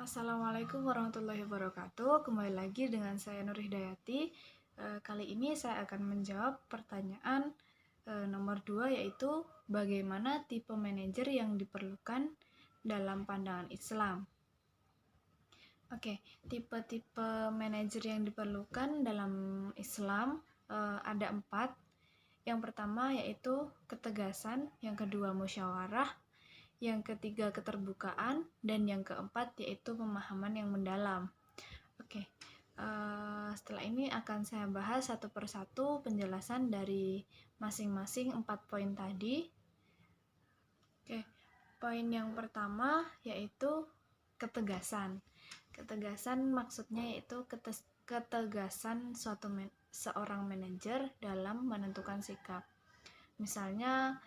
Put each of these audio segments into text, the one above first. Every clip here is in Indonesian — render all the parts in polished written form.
Assalamualaikum warahmatullahi wabarakatuh. Kembali lagi dengan saya Nur Hidayati. Kali ini saya akan menjawab pertanyaan nomor 2, yaitu bagaimana tipe manajer yang diperlukan dalam pandangan Islam. Oke, tipe-tipe manajer yang diperlukan dalam Islam ada 4. Yang pertama yaitu ketegasan, yang kedua musyawarah, yang ketiga keterbukaan, dan yang keempat yaitu pemahaman yang mendalam. Oke, setelah ini akan saya bahas satu persatu penjelasan dari masing-masing 4 poin tadi. Oke, poin yang pertama yaitu ketegasan. Ketegasan maksudnya yaitu ketegasan seorang manajer dalam menentukan sikap. Misalnya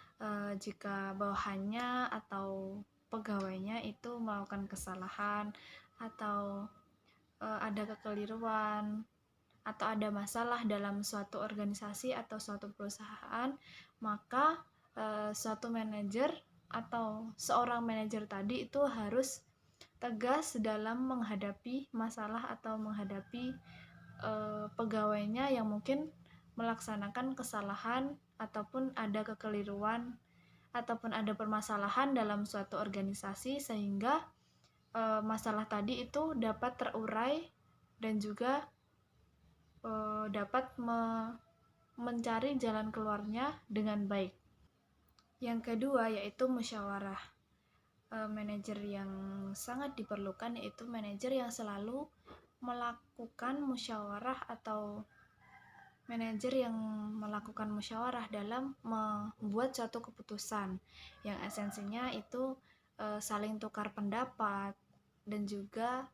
jika bawahannya atau pegawainya itu melakukan kesalahan atau ada kekeliruan atau ada masalah dalam suatu organisasi atau suatu perusahaan, maka suatu manajer atau seorang manajer tadi itu harus tegas dalam menghadapi masalah atau menghadapi pegawainya yang mungkin melaksanakan kesalahan ataupun ada kekeliruan ataupun ada permasalahan dalam suatu organisasi, sehingga masalah tadi itu dapat terurai dan juga dapat mencari jalan keluarnya dengan baik. Yang kedua yaitu musyawarah. Manajer yang sangat diperlukan yaitu manajer yang selalu melakukan musyawarah atau manajer yang melakukan musyawarah dalam membuat suatu keputusan yang esensinya itu saling tukar pendapat dan juga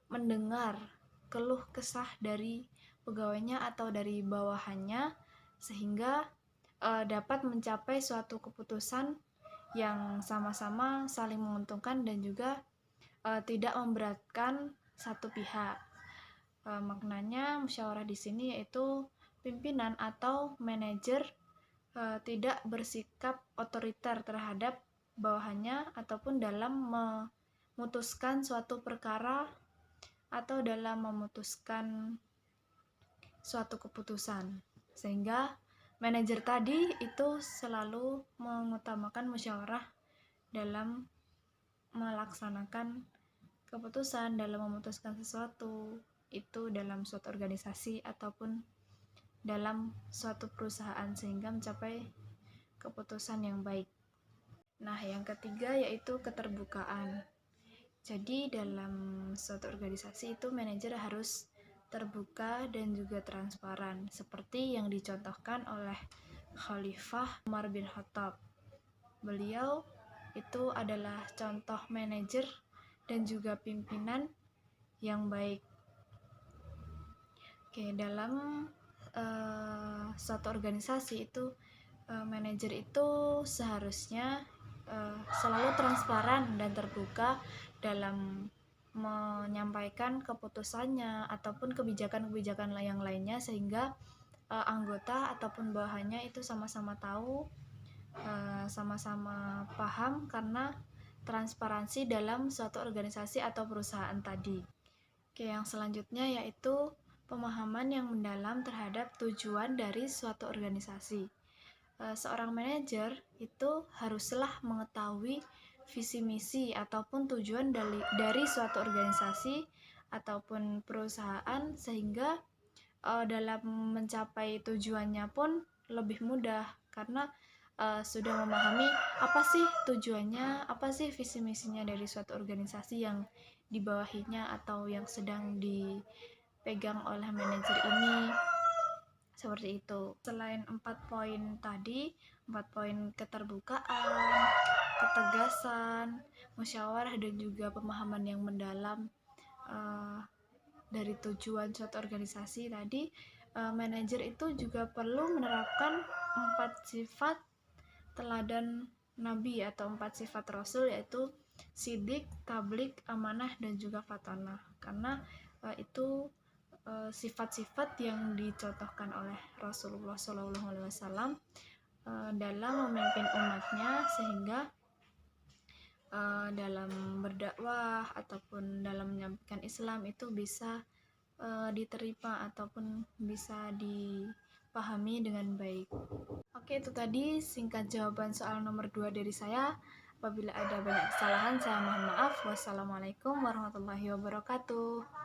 mendengar keluh kesah dari pegawainya atau dari bawahannya, sehingga dapat mencapai suatu keputusan yang sama-sama saling menguntungkan dan juga tidak memberatkan satu pihak. Maknanya musyawarah di sini yaitu pimpinan atau manajer tidak bersikap otoriter terhadap bawahannya ataupun dalam memutuskan suatu perkara atau dalam memutuskan suatu keputusan, sehingga manajer tadi itu selalu mengutamakan musyawarah dalam melaksanakan keputusan, dalam memutuskan sesuatu itu dalam suatu organisasi ataupun dalam suatu perusahaan, sehingga mencapai keputusan yang baik. Nah, yang ketiga yaitu keterbukaan. Jadi dalam suatu organisasi itu manajer harus terbuka dan juga transparan, seperti yang dicontohkan oleh Khalifah Umar bin Khattab. Beliau itu adalah contoh manajer dan juga pimpinan yang baik. Oke, dalam suatu organisasi itu manajer itu seharusnya selalu transparan dan terbuka dalam menyampaikan keputusannya ataupun kebijakan-kebijakan yang lainnya, sehingga anggota ataupun bawahannya itu sama-sama tahu, sama-sama paham karena transparansi dalam suatu organisasi atau perusahaan tadi. Oke, yang selanjutnya yaitu pemahaman yang mendalam terhadap tujuan dari suatu organisasi. Seorang manajer itu haruslah mengetahui visi misi ataupun tujuan dari suatu organisasi ataupun perusahaan, sehingga dalam mencapai tujuannya pun lebih mudah karena sudah memahami apa sih tujuannya, apa sih visi misinya dari suatu organisasi yang dibawahinya atau yang sedang dipegang oleh manajer ini. Seperti itu. Selain 4 poin tadi, 4 poin keterbukaan, ketegasan, musyawarah, dan juga pemahaman yang mendalam dari tujuan suatu organisasi tadi, manajer itu juga perlu menerapkan 4 sifat teladan Nabi atau 4 sifat Rasul, yaitu sidik, tablik, amanah, dan juga fatonah. Karena itu sifat-sifat yang dicontohkan oleh Rasulullah SAW dalam memimpin umatnya, sehingga dalam berdakwah ataupun dalam menyampaikan Islam itu bisa diterima ataupun bisa dipahami dengan baik. Oke, itu tadi singkat jawaban soal nomor 2 dari saya. Apabila ada banyak kesalahan, saya mohon maaf. Wassalamualaikum warahmatullahi wabarakatuh.